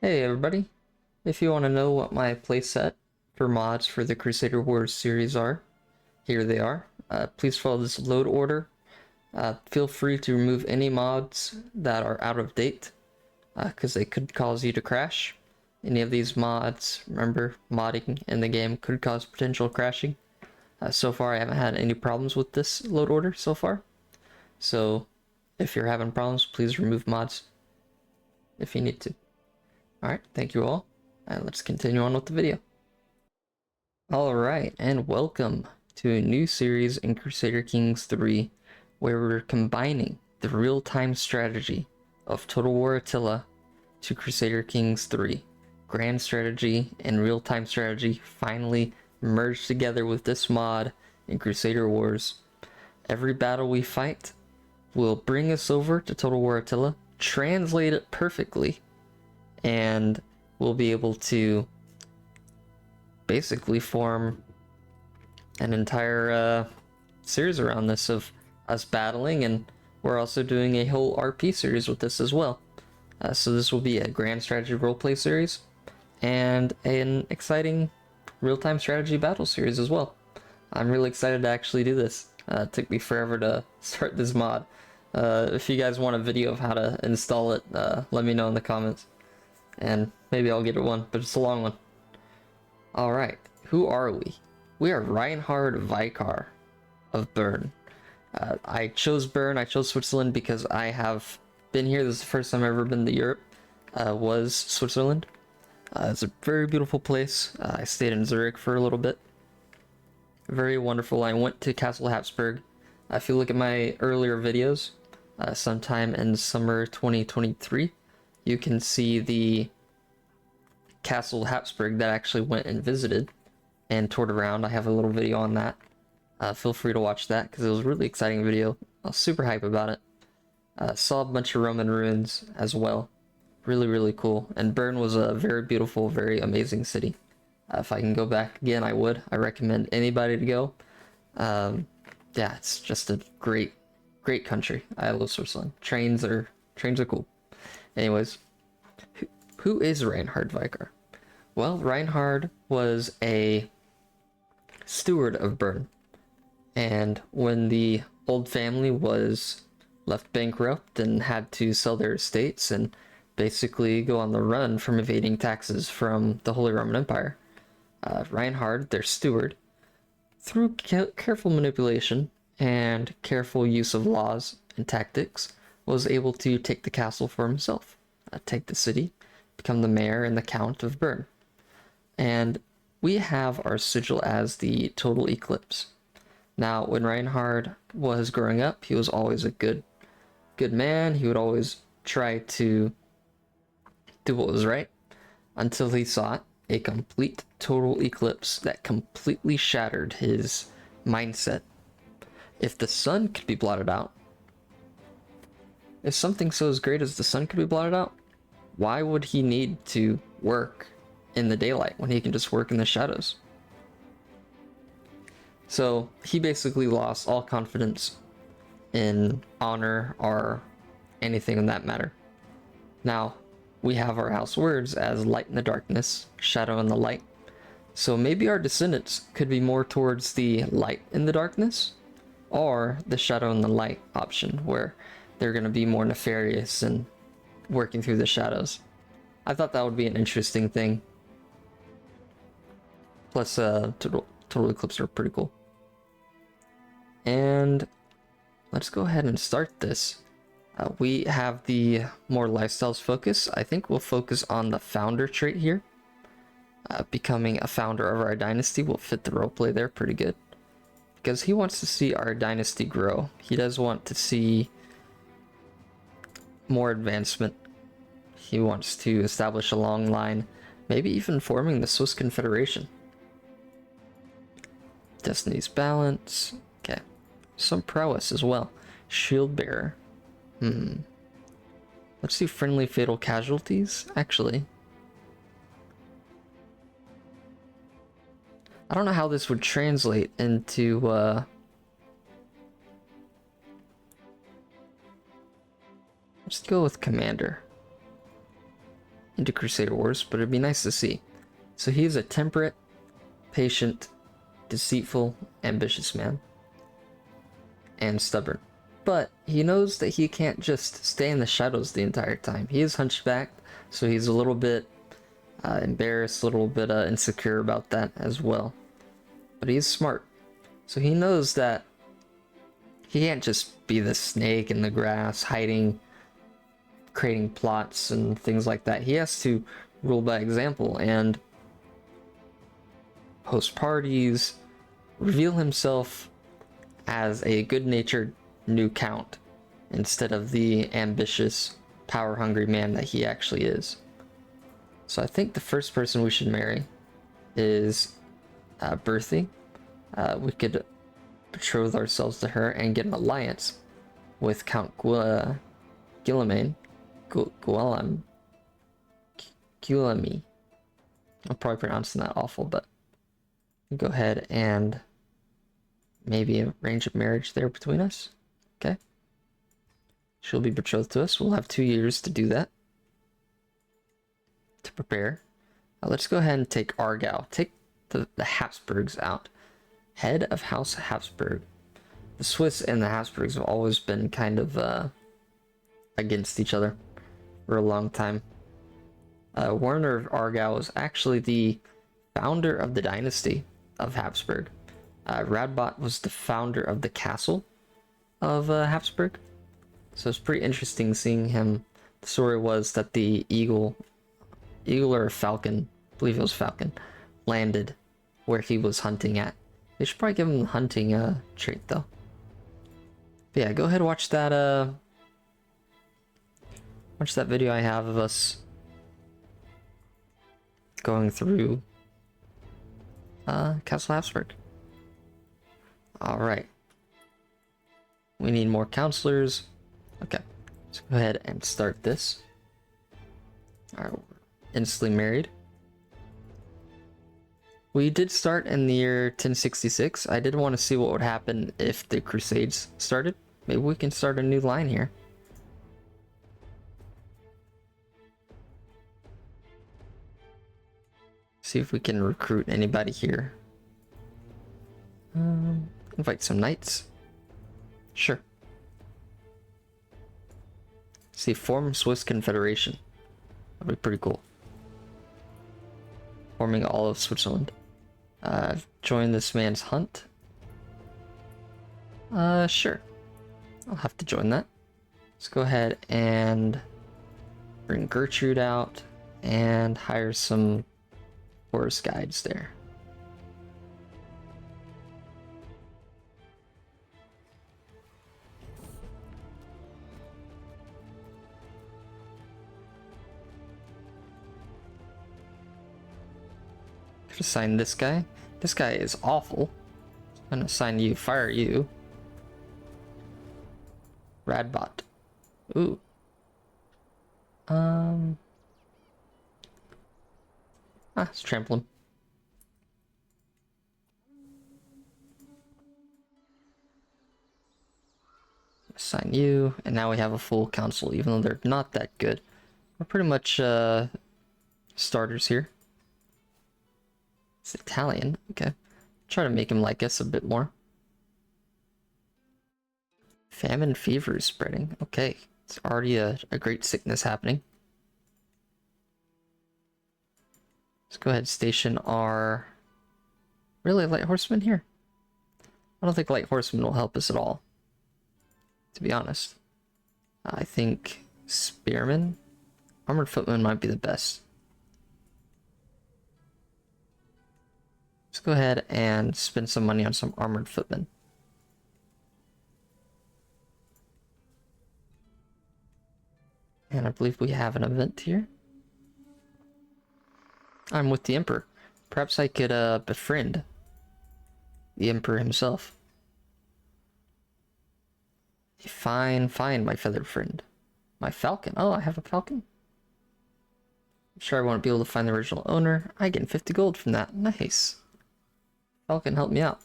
Hey everybody, if you want to know what my playset for mods for the Crusader Wars series are, here they are. Please follow this load order. Feel free to remove any mods that are out of date, because they could cause you to crash. Any of these mods, remember, modding in the game could cause potential crashing. So far I haven't had any problems with this load order so far. So if you're having problems, please remove mods if you need to. Alright, thank you all, and let's continue on with the video. Alright, and welcome to a new series in Crusader Kings 3, where we're combining the real-time strategy of Total War ATILLA to Crusader Kings 3. Grand strategy and real-time strategy finally merged together with this mod in Crusader Wars. Every battle we fight will bring us over to Total War ATILLA, translate it perfectly, and we'll be able to basically form an entire series around this of us battling, and we're also doing a whole RP series with this as well. So this will be a grand strategy roleplay series and an exciting real-time strategy battle series as well. I'm really excited to actually do this. It took me forever to start this mod. If you guys want a video of how to install it, let me know in the comments. And maybe I'll get it one, but it's a long one. Alright, who are we? We are Reinhard Vycar of Bern. I chose Bern, I chose Switzerland because I have been here. This is the first time I've ever been to Europe, was Switzerland. It's a very beautiful place. I stayed in Zurich for a little bit. Very wonderful. I went to Castle Habsburg. If you look at my earlier videos, sometime in summer 2023, you can see the Castle Habsburg that I actually went and visited and toured around. I have a little video on that. Feel free to watch that because it was a really exciting video. I was super hype about it. Saw a bunch of Roman ruins as well. Really cool. And Bern was a very beautiful, very amazing city. If I can go back again, I would. I recommend anybody to go. Yeah, it's just a great country. I love Switzerland. Trains are cool. Anyways, who is Reinhard Vycar? Well, Reinhard was a steward of Bern, and when the old family was left bankrupt and had to sell their estates and basically go on the run from evading taxes from the Holy Roman Empire, Reinhard, their steward, through careful manipulation and careful use of laws and tactics, was able to take the castle for himself, take the city, become the mayor and the count of Bern. And we have our sigil as the Total Eclipse. Now, when Reinhard was growing up, he was always a good man. He would always try to do what was right until he saw a complete total eclipse that completely shattered his mindset. If the sun could be blotted out, if something so as great as the sun could be blotted out, why would he need to work in the daylight when he can just work in the shadows? So he basically lost all confidence in honor or anything in that matter. Now, we have our house words as light in the darkness, shadow in the light. So maybe our descendants could be more towards the light in the darkness or the shadow in the light option, where they're going to be more nefarious and working through the shadows. I thought that would be an interesting thing. Plus, total eclipse are pretty cool. And let's go ahead and start this. We have the more lifestyles focus. I think we'll focus on the founder trait here. Becoming a founder of our dynasty will fit the roleplay there pretty good, because he wants to see our dynasty grow. He does want to see more advancement. He wants to establish a long line, maybe even forming the Swiss Confederation. Destiny's balance. Okay. Some prowess as well. Shield bearer. Let's do friendly fatal casualties, actually. I don't know how this would translate into let's go with commander. into Crusader Wars, but it'd be nice to see. So he's a temperate, patient, deceitful, ambitious man, and stubborn. But he knows that he can't just stay in the shadows the entire time. He is hunchbacked, so he's a little bit embarrassed, a little bit insecure about that as well. But he's smart, so he knows that he can't just be the snake in the grass, hiding, creating plots and things like that. He has to rule by example and host parties, reveal himself as a good-natured new count instead of the ambitious, power-hungry man that he actually is. So I think the first person we should marry is Berthy. We could betroth ourselves to her and get an alliance with Count Guillaume. Guillaume. I'm probably pronouncing that awful, but go ahead and maybe arrange a marriage there between us. Okay. She'll be betrothed to us. We'll have 2 years to do that. To prepare. Let's go ahead and take Argyle. Take the Habsburgs out. Head of House Habsburg. The Swiss and the Habsburgs have always been kind of against each other for a long time. Werner of Argyle was actually the founder of the dynasty of Habsburg. Radbot was the founder of the castle of Habsburg. So it's pretty interesting seeing him. The story was that the eagle or falcon, I believe it was falcon, landed where he was hunting at. They should probably give him the hunting trait though. But yeah, go ahead and watch that video I have of us going through Castle Habsburg. Alright. We need more counselors. Okay. Let's go ahead and start this. Alright, we're instantly married. We did start in the year 1066. I did want to see what would happen if the Crusades started. Maybe we can start a new line here. See if we can recruit anybody here. Invite some knights. Sure. See, form Swiss Confederation. That'd be pretty cool. Forming all of Switzerland. Join this man's hunt. Sure. I'll have to join that. Let's go ahead and bring Gertrude out and hire some forest guides there. Could assign this guy. This guy is awful. I'm gonna assign you, fire you. Radbot. Ooh. Let's trample him. Assign you, and now we have a full council, even though they're not that good. We're pretty much starters here. It's Italian, okay. Try to make him like us a bit more. Famine fever is spreading. Okay, it's already a great sickness happening. Let's go ahead and station our really light horsemen here. I don't think light horsemen will help us at all, to be honest. I think spearmen, armored footmen might be the best. Let's go ahead and spend some money on some armored footmen. And I believe we have an event here. I'm with the Emperor. Perhaps I could befriend the Emperor himself. Fine, my feathered friend. My falcon. Oh, I have a falcon? I'm sure I won't be able to find the original owner. I get 50 gold from that. Nice. Falcon, help me out.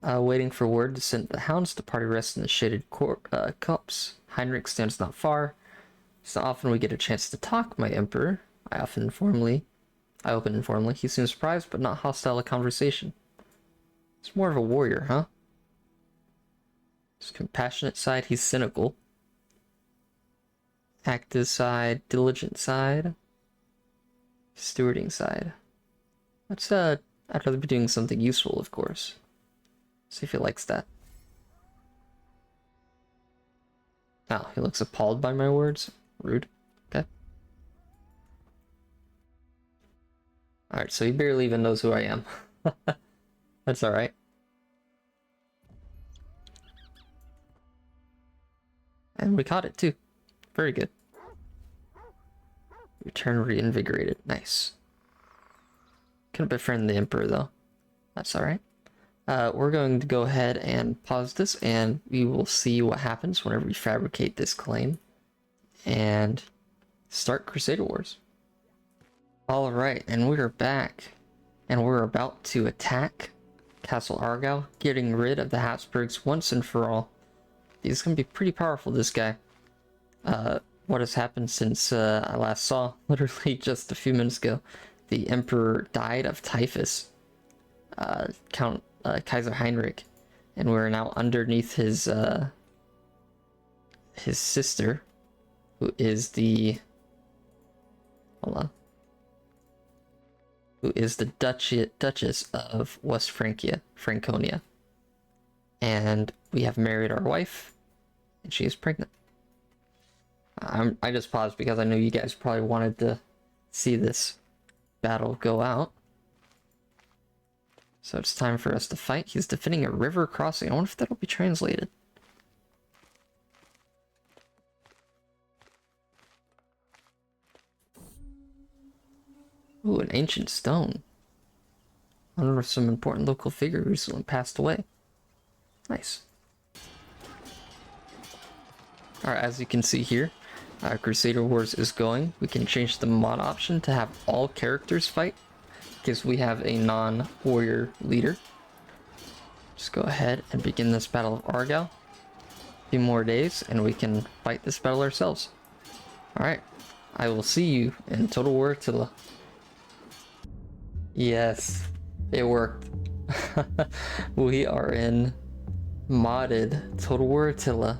Waiting for word to send the hounds. The party rests in the shaded copse. Heinrich stands not far. So often we get a chance to talk, my emperor. I open informally. He seems surprised, but not hostile to conversation. He's more of a warrior, huh? His compassionate side, he's cynical. Active side, diligent side. Stewarding side. I'd rather be doing something useful, of course. See if he likes that. Oh, he looks appalled by my words. Rude. Okay. Alright, so he barely even knows who I am. That's alright. And we caught it too. Very good. Return reinvigorated. Nice. Couldn't befriend the Emperor though. That's alright. We're going to go ahead and pause this and we will see what happens whenever we fabricate this claim and start Crusader Wars. Alright, and we are back and we're about to attack Castle Argyll, getting rid of the Habsburgs once and for all. He's gonna be pretty powerful, this guy. What has happened since I last saw, literally just a few minutes ago. The Emperor died of typhus. Kaiser Heinrich, and we're now underneath his sister, who is the Duchess of West Franconia, and we have married our wife, and she is pregnant. I just paused because I know you guys probably wanted to see this battle go out. So it's time for us to fight. He's defending a river crossing. I wonder if that'll be translated. Ooh, an ancient stone. I wonder if some important local figure recently passed away. Nice. Alright, as you can see here, Crusader Wars is going. We can change the mod option to have all characters fight, because we have a non-warrior leader. Just go ahead and begin this Battle of Argyll. A few more days and we can fight this battle ourselves. Alright, I will see you in Total War ATILLA. Yes, it worked. We are in modded Total War ATILLA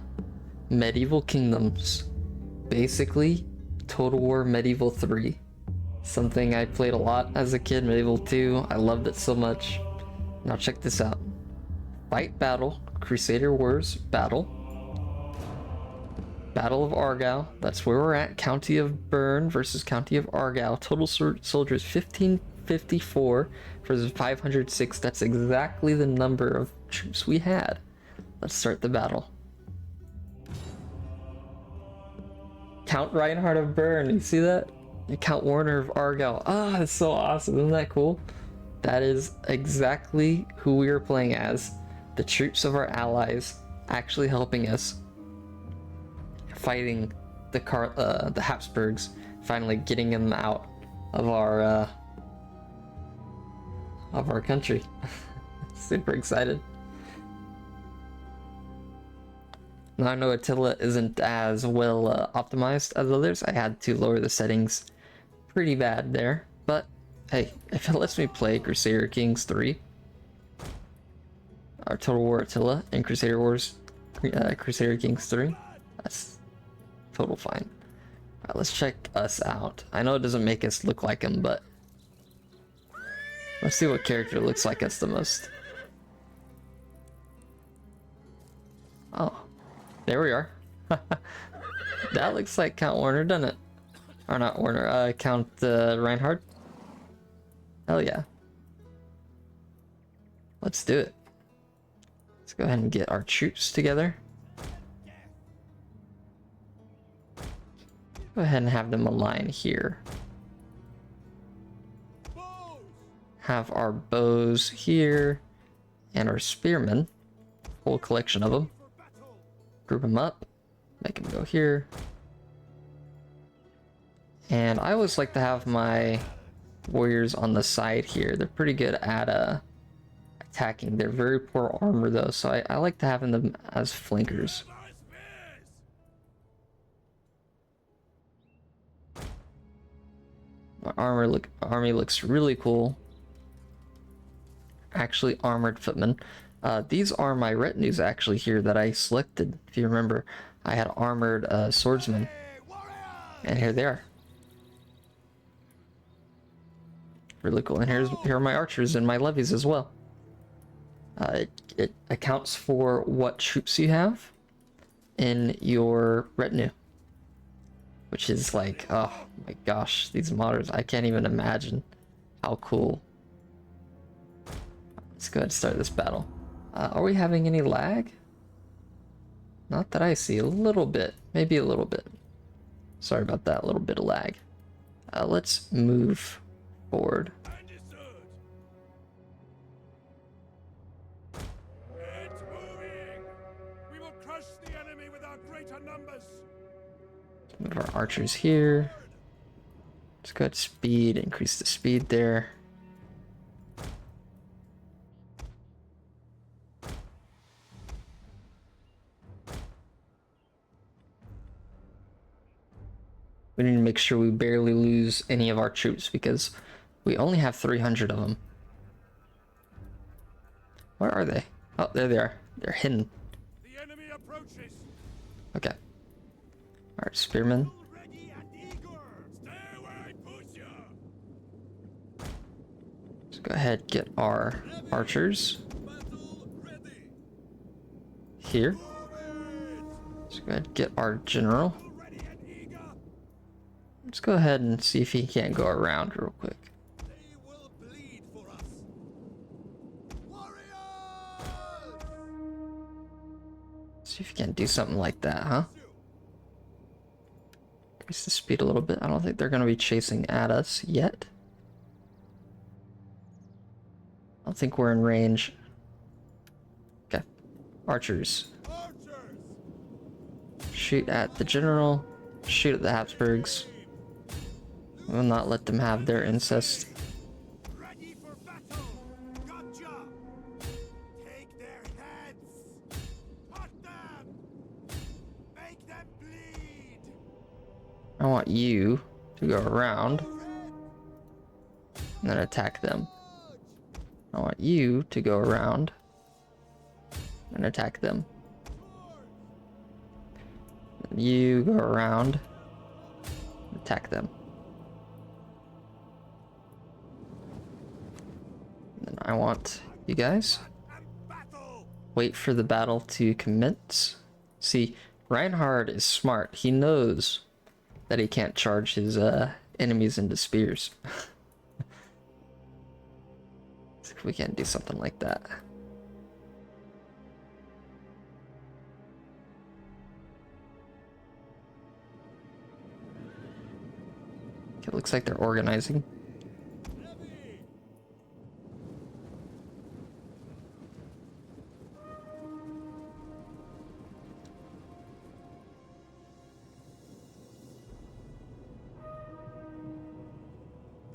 Medieval Kingdoms. Basically, Total War Medieval 3. Something I played a lot as a kid, Medieval 2. I loved it so much. Now check this out. Fight battle, Crusader Wars battle. Battle of Argyll, that's where we're at. County of Bern versus County of Argyll. Total soldiers 1554 versus 506. That's exactly the number of troops we had. Let's start the battle. Count Reinhard of Bern, you see that? Count Warner of Argyll. Ah, that's so awesome. Isn't that cool? That is exactly who we are playing as. The troops of our allies actually helping us fighting the Habsburgs, finally getting them out of our country. Super excited. Now I know Attila isn't as well optimized as others. I had to lower the settings pretty bad there, but hey, if it lets me play Crusader Kings 3 or Total War ATILLA and Crusader Wars, Crusader Kings 3, that's total fine. Alright, let's check us out. I know it doesn't make us look like him, but let's see what character looks like us the most. Oh, there we are. That looks like Count Warner, doesn't it? Or not Warner, Count Reinhard. Hell yeah. Let's do it. Let's go ahead and get our troops together. Go ahead and have them align here. Have our bows here and our spearmen. Whole collection of them. Group them up. Make them go here. And I always like to have my warriors on the side here. They're pretty good at attacking. They're very poor armor though, so I like to have them as flankers. My army looks really cool. Actually, armored footmen. These are my retinues actually here that I selected. If you remember, I had armored swordsmen, and here they are. Really cool. And here are my archers and my levies as well. It accounts for what troops you have in your retinue, which is like, oh my gosh, these modders, I can't even imagine how cool. Let's go ahead and start this battle. Are we having any lag? Not that I see. A little bit, maybe a little bit. Sorry about that, a little bit of lag. Let's move forward. It's moving. We will crush the enemy with our greater numbers. Move our archers here. Let's go ahead, speed, increase the speed there. We need to make sure we barely lose any of our troops because we only have 300 of them. Where are they? Oh, there they are. They're hidden. The enemy approaches. Okay. Alright, spearmen. Ready and eager. Stay where I push you. Let's go ahead, get our archers here. Let's go ahead, get our general. Ready and eager. Let's go ahead and see if he can't go around real quick. They will bleed for us. Warriors! See if you can't do something like that, huh? Increase the speed a little bit. I don't think they're going to be chasing at us yet. I don't think we're in range. Okay. Archers. Archers! Shoot at the general. Shoot at the Habsburgs. We'll not let them have their incest. Ready for battle. Gotcha. Take their heads. Cut them. Make them bleed. I want you to go around and then attack them. I want you to go around and attack them. And you go around and attack them. And then I want you guys wait for the battle to commence. See, Reinhard is smart. He knows that he can't charge his enemies into spears. See if we can't do something like that. It looks like they're organizing.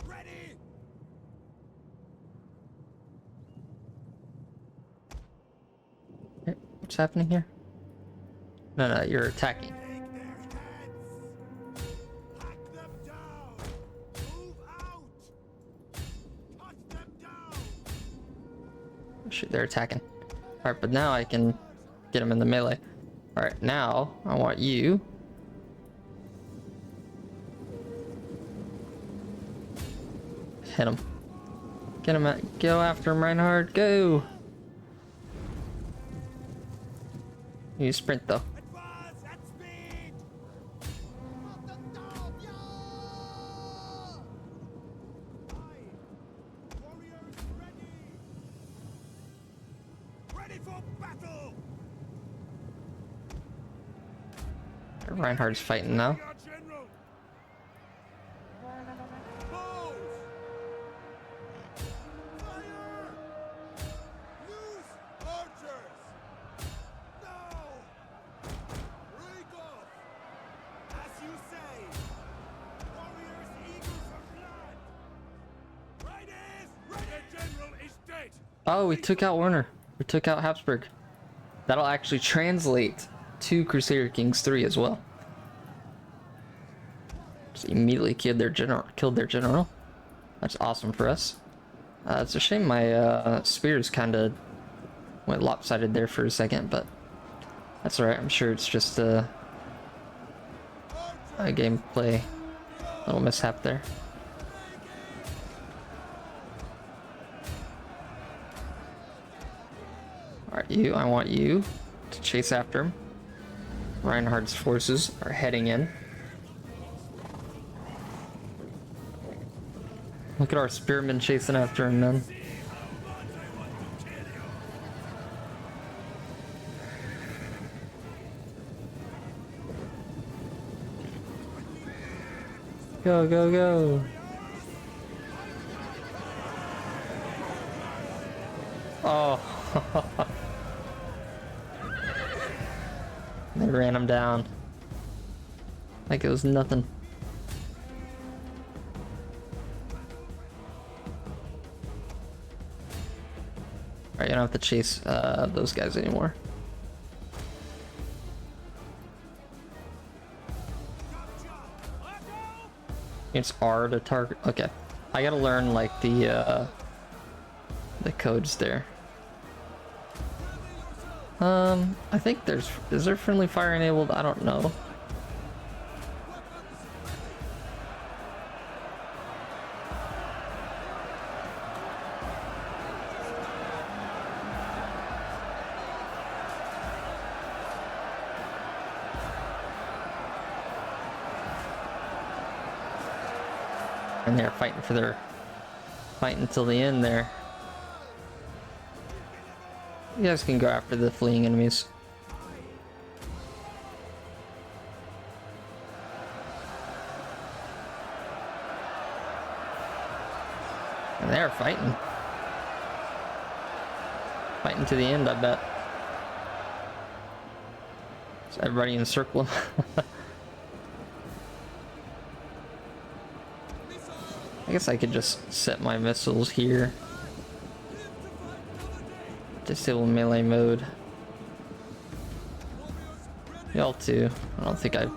Ready. Okay, what's happening here? No, you're attacking. Take their heads. Hack them down. Move out. Cut them down. Shoot, they're attacking. Alright, but now I can get them in the melee. Alright, now I want you. Hit him. Get him at, go after him, Reinhard, go! You sprint though. Advance at speed. Cut them down. Yeah. Aye. Warriors ready. Ready for battle. Reinhard's fighting now. Our general. Bows. Fire. Loose archers. Now. Break off. As you say. Warriors eager for blood. Right is ready. The general is dead. Oh, we took out Werner. We took out Habsburg. That'll actually translate to Crusader Kings 3 as well. Just immediately killed their general. That's awesome for us. It's a shame my spears kind of went lopsided there for a second, but that's alright. I'm sure it's just a gameplay little mishap there. Alright, I want you to chase after him. Reinhard's forces are heading in. Look at our spearmen chasing after him, man. Go, go, go. Oh. They ran him down. Like it was nothing. Alright, you don't have to chase those guys anymore. It's R to target. Okay, I gotta learn like the codes there. I think is there friendly fire enabled? I don't know. And they're fighting till the end there. You guys can go after the fleeing enemies. And they're fighting. Fighting to the end, I bet. Is everybody encircle them? I guess I could just set my missiles here. Disable melee mode. Y'all too. I don't think I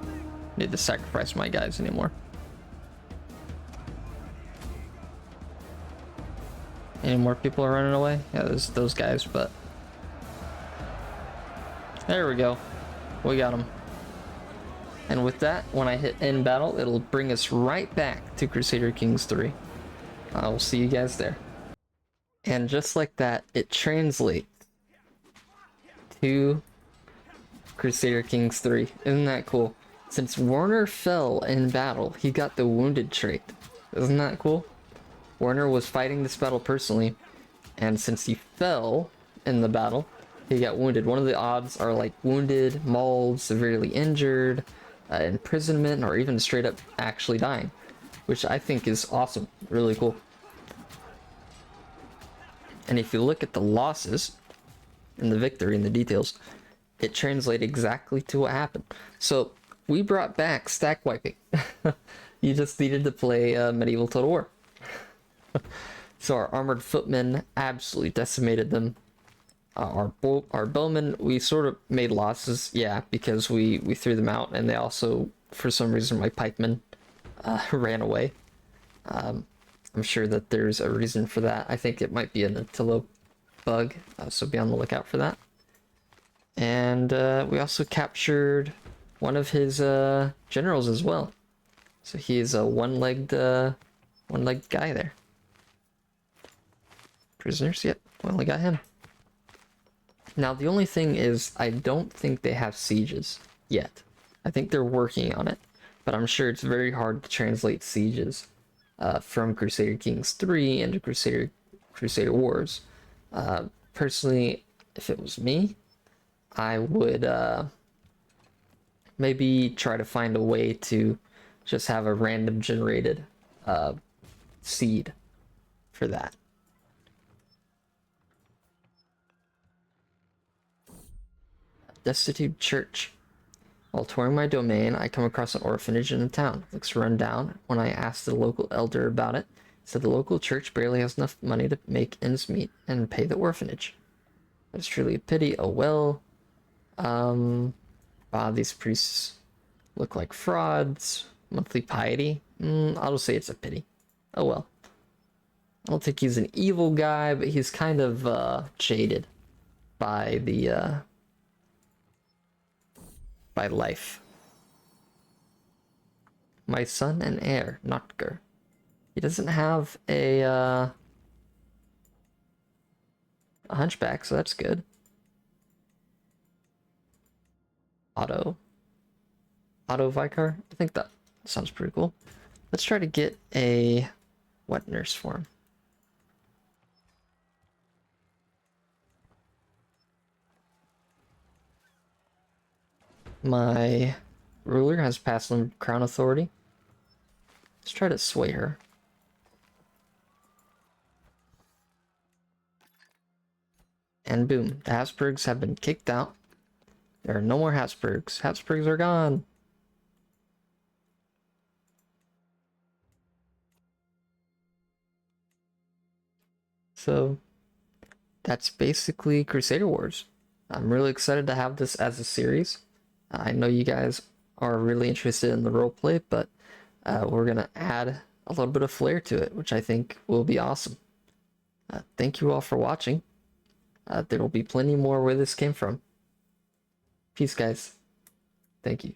need to sacrifice my guys anymore. Any more people are running away? Yeah, there's those guys, but... There we go. We got them. And with that, when I hit end battle, it'll bring us right back to Crusader Kings 3. I will see you guys there. And just like that, it translates to Crusader Kings 3. Isn't that cool? Since Warner fell in battle, he got the wounded trait. Isn't that cool? Warner was fighting this battle personally, and since he fell in the battle, he got wounded. One of the odds are like wounded, mauled, severely injured, imprisonment, or even straight up actually dying, which I think is awesome. Really cool. And if you look at the losses and the victory and the details, it translates exactly to what happened. So we brought back stack wiping. You just needed to play medieval Total War. So our armored footmen absolutely decimated them. Our bowmen, we sort of made losses, yeah, because we threw them out, and they also, for some reason, my pikemen ran away. I'm sure that there's a reason for that. I think it might be an Attila bug, so be on the lookout for that. And we also captured one of his generals as well. So he is a one-legged guy there. Prisoners, yep, we only got him. Now the only thing is, I don't think they have sieges yet. I think they're working on it, but I'm sure it's very hard to translate sieges from Crusader Kings 3 into Crusader Wars. Personally, if it was me, I would maybe try to find a way to just have a random generated seed for that. Destitute church. While touring my domain, I come across an orphanage in the town. It looks run down. When I asked the local elder about it, he said the local church barely has enough money to make ends meet and pay the orphanage. That's truly a pity. Oh well. Wow, these priests look like frauds. Monthly piety? I'll just say it's a pity. Oh well. I don't think he's an evil guy, but he's kind of jaded by the by life. My son and heir, Notker. He doesn't have a hunchback, so that's good. Otto Vycar? I think that sounds pretty cool. Let's try to get a wet nurse for him. My ruler has passed on crown authority. Let's try to sway her. And boom, the Habsburgs have been kicked out. There are no more Habsburgs. Habsburgs are gone. So that's basically Crusader Wars. I'm really excited to have this as a series. I know you guys are really interested in the roleplay, but we're going to add a little bit of flair to it, which I think will be awesome. Thank you all for watching. There will be plenty more where this came from. Peace, guys. Thank you.